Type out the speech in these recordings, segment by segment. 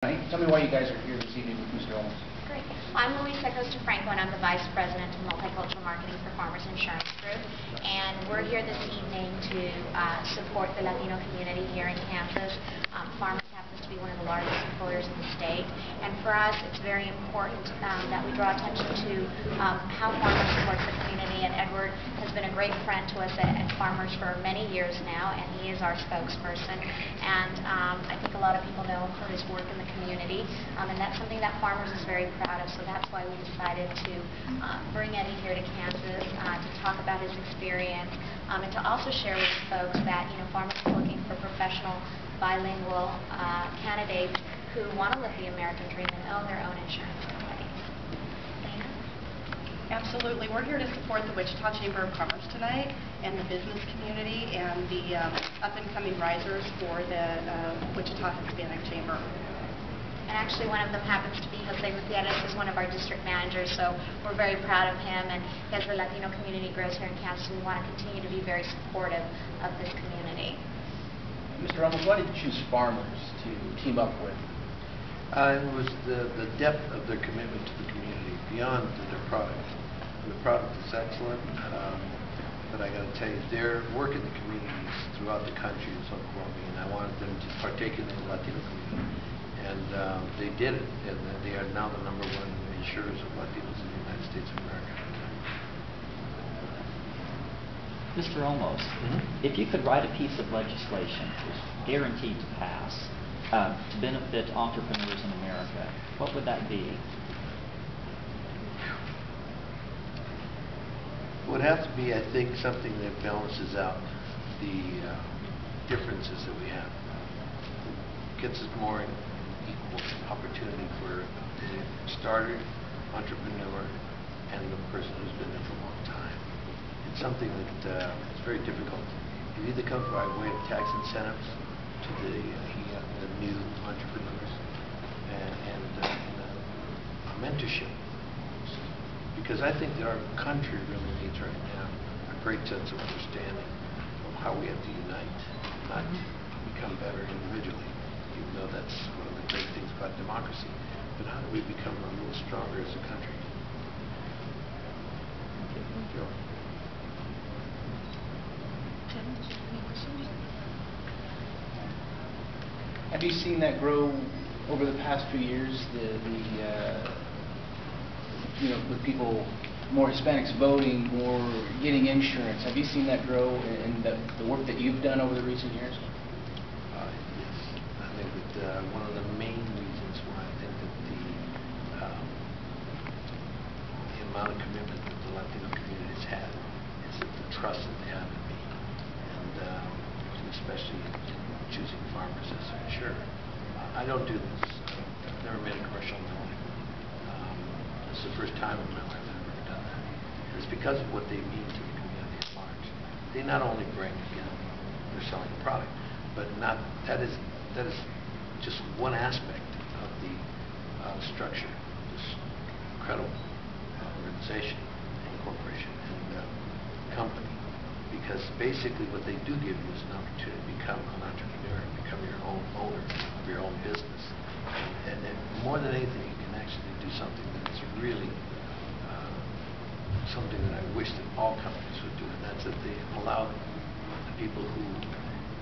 Tell me why you guys are here this evening with Mr. Olmos. Great. I'm Louisa Costa-Franco, and I'm the Vice President of Multicultural Marketing for Farmers Insurance Group. And we're here this evening to support the Latino community here in Kansas. Farmers happens to be one of the largest employers in the state. And for us, it's very important that we draw attention to how Farmers supports the community. And Edward has been a great friend to us at Farmers for many years now, and he is our spokesperson. And I think a lot of people know him for his work in the community. And that's something that Farmers is very proud of, so that's why we decided to bring Eddie here to Kansas to talk about his experience and to also share with folks that Farmers is looking for professional, bilingual candidates who want to live the American dream and own their own insurance company. Absolutely. We're here to support the Wichita Chamber of Commerce tonight and the business community and the up-and-coming risers for the Wichita Hispanic Chamber. And actually one of them happens to be Jose Gutierrez, who's one of our district managers, so we're very proud of him. And as the Latino community grows here in Kansas, we want to continue to be very supportive of this community. Mr. Olmos, why did you choose Farmers to team up with? It was the depth of their commitment to the community, beyond their product. The product is excellent, but I got to tell you, their work in the communities throughout the country is overwhelming, and I wanted them to partake in the Latino community. And they did it, and they are now the #1 insurers of Latinos in the United States of America. Mr. Olmos, if you could write a piece of legislation guaranteed to pass to benefit entrepreneurs in America, what would that be? It would have to be, I think, something that balances out the differences that we have. Gets us more equal opportunity for the starter, entrepreneur, and the person who's been there for a long time. It's something that is very difficult. It either comes by way of tax incentives to the new entrepreneurs and mentorship. Because I think that our country really needs right now a great sense of understanding of how we have to unite, not become better individually, even though that's one of the great things about democracy. But how do we become a little stronger as a country? Sure. Have you seen that grow over the past few years? With people, more Hispanics voting, more getting insurance. Have you seen that grow in the work that you've done over the recent years? Yes. I think that one of the main reasons why I think that the amount of commitment that the Latino community has had is that the trust that they have in me, and especially in choosing Farmers as an insurer. I don't do this. I've never made a commercial in my life. It's the first time in my life that I've ever done that. It's because of what they mean to the community at large. They not only bring, they're selling a product, but that is just one aspect of the structure, this incredible organization and corporation and company. Because basically what they do give you is an opportunity to become an entrepreneur, become your own owner of your own business. And more than anything, you can actually do something that is really something that I wish that all companies would do, and that's that they allow the people who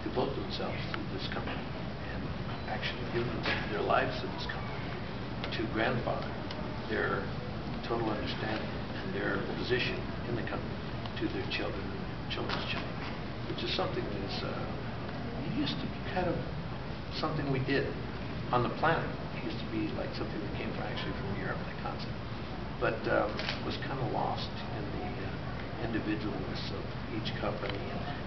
devote themselves to this company and actually give their lives to this company to grandfather their total understanding and their position in the company to their children and children's children, which is something that is, it used to be kind of something we did on the planet. It used to be like something that came actually from Europe, that concept, but was kind of lost in the individualness of each company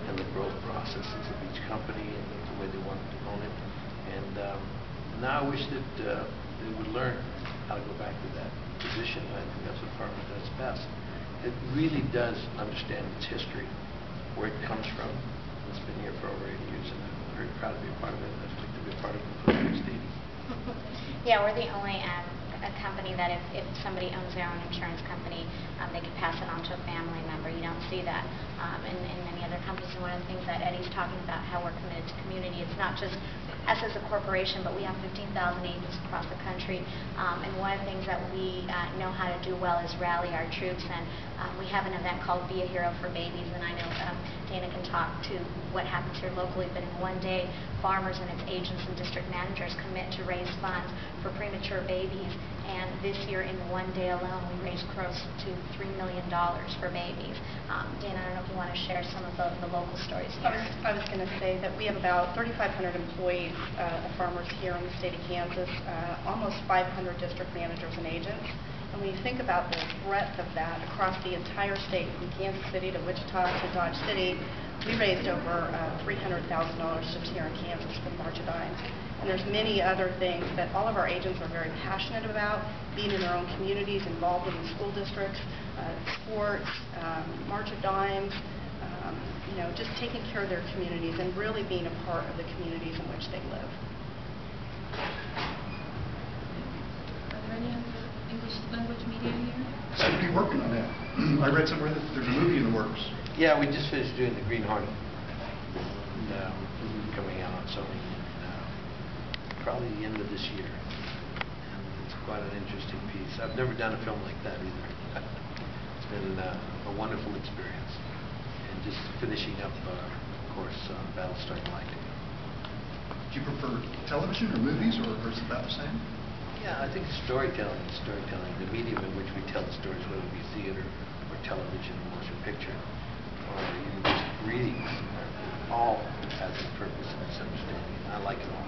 and the growth processes of each company and the way they wanted to own it. And now I wish that they would learn how to go back to that position. I think that's what Farmers does best. It really does understand its history, where it comes from. It's been here for over 80 years, and I'm very proud to be a part of it. I'd like to be a part of it for the next 80. Yeah, we're the only a company that if somebody owns their own insurance company, they can pass it on to a family member. You don't see that in many other companies. And one of the things that Eddie's talking about, how we're committed to community, it's not just us as a corporation, but we have 15,000 agents across the country. And one of the things that we know how to do well is rally our troops. And we have an event called Be a Hero for Babies. And I know Dana can talk to what happens here locally, but in one day, farmers and its agents and district managers commit to raise funds for premature babies. And this year, in one day alone, we raised close to $3 million for babies. Dana, I don't know if you want to share some of the local stories here. I was going to say that we have about 3,500 employees of farmers here in the state of Kansas, almost 500 district managers and agents. And when you think about the breadth of that across the entire state, from Kansas City to Wichita to Dodge City, we raised over $300,000 just here in Kansas for the March of Dimes. And there's many other things that all of our agents are very passionate about, being in their own communities, involved in the school districts, sports, March of Dimes, just taking care of their communities and really being a part of the communities in which they live. Are there any other English language media here? So what are you working on that? I read somewhere that there's a movie in the works. Yeah, we just finished doing The Green Hornet. And we'll be coming out on Sony probably the end of this year. And it's quite an interesting piece. I've never done a film like that either. It's been a wonderful experience. And just finishing up, of course, Battlestar Galactica. Do you prefer television or movies, or is it about the same? Yeah, I think storytelling is storytelling. The medium in which we tell the stories, whether it be theater or television or motion picture, or even just reading, all has a purpose and its understanding. I like it all.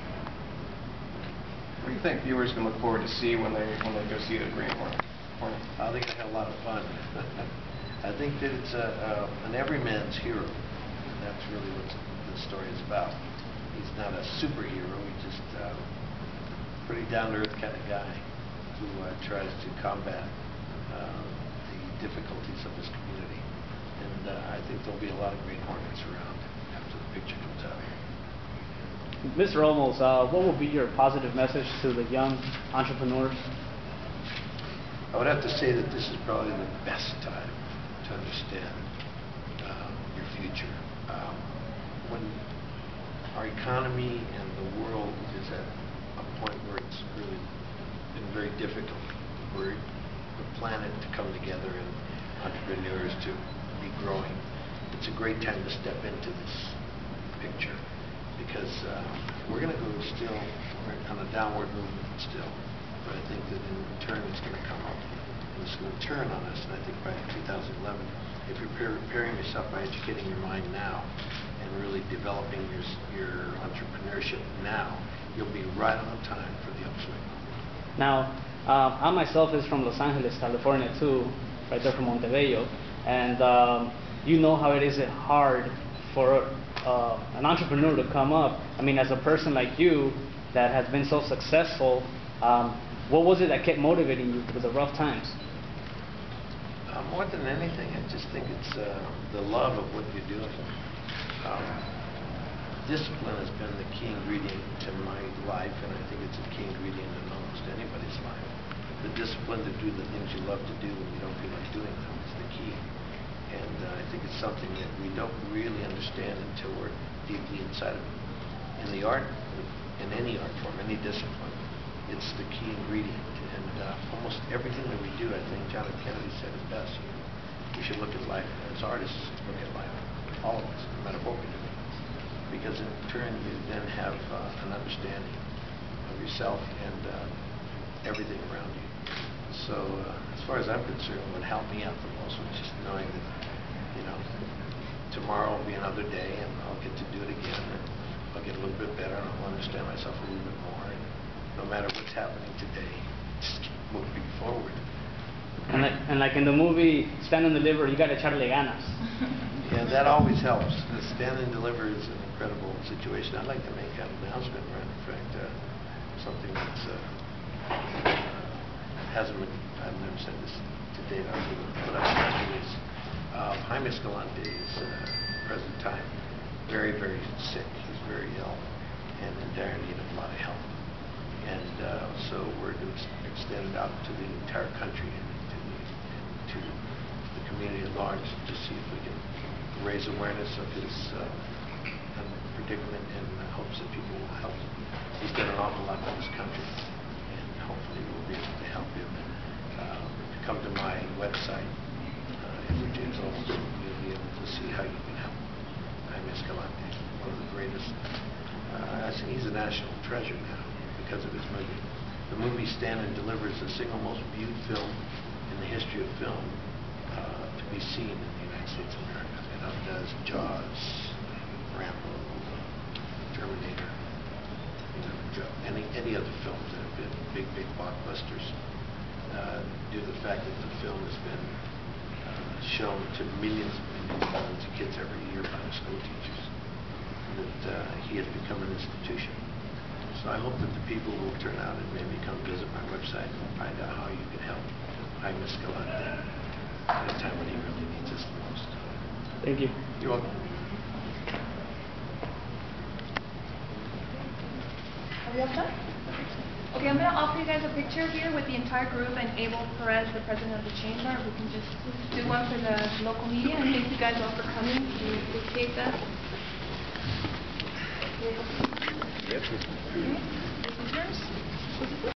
What do you think viewers can look forward to see when they go see The Green Hornet? I think I have a lot of fun. I think that it's an everyman's hero. That's really what the story is about. He's not a superhero. He's just a pretty down-to-earth kind of guy who tries to combat the difficulties of his community. And I think there'll be a lot of Green Hornets around after the picture comes out. Mr. Olmos, what will be your positive message to the young entrepreneurs? I would have to say that this is probably the best time to understand your future. When our economy and the world is at a point where it's really been very difficult for the planet to come together and entrepreneurs to be growing, it's a great time to step into this picture. Because we're going to go still on a downward movement still, but I think that in return it's going to come up and it's going to turn on us. And I think by 2011, if you're preparing yourself by educating your mind now and really developing your entrepreneurship now, you'll be right on time for the upswing. Now, I myself is from Los Angeles, California too, right there from Montebello, and you know how it is hard for an entrepreneur to come up. I mean, as a person like you that has been so successful, what was it that kept motivating you through the rough times? More than anything, I just think it's the love of what you're doing. Discipline has been the key ingredient to my life, and I think it's a key ingredient in almost anybody's life. The discipline to do the things you love to do when you don't feel like doing them is the key. And I think it's something that we don't really understand until we're deeply inside of it. In the art, in any art form, any discipline, it's the key ingredient. And almost everything that we do, I think John F. Kennedy said it best. We should look at life as artists look at life, all of us, no matter what we do. Because in turn, you then have an understanding of yourself and everything around you. So as far as I'm concerned, what helped me out the most was just knowing that, tomorrow will be another day and I'll get to do it again and I'll get a little bit better and I'll understand myself a little bit more. And no matter what's happening today, just keep moving forward. And like in the movie Stand and Deliver, you got to echarle ganas. Yeah, that always helps. The Stand and Deliver is an incredible situation. I'd like to make an announcement, right? In fact, something that's hasn't been, I've never said this to date, but I've released. Jaime Escalante is present time very, very sick. He's very ill and in dire need of a lot of help. And so we're going to extend it out to the entire country and to the community at large to see if we can raise awareness of his predicament in hopes that people will help him. He's done an awful lot for this country, and hopefully we'll be able to help him. Come to my website, James Olmos, you'll be able to see how you can help Jaime Escalante, one of the greatest. I think he's a national treasure now because of his movie. The movie Stand and Deliver is the single most viewed film in the history of film to be seen in the United States of America. It outdoes Jaws, Rambo, Terminator, any other films that have been big blockbusters. Due to the fact that the film has been shown to millions of kids every year by the school teachers, that he has become an institution. So I hope that the people will turn out and maybe come visit my website and find out how you can help Jaime Escalante at a time when he really needs us the most. Thank you. You're welcome. Are we all set? Okay, I'm going to offer you guys a picture here with the entire group and Abel Perez, the president of the chamber. We can just do one for the local media, and thank you guys all for coming. We appreciate that. Yep. This is yours.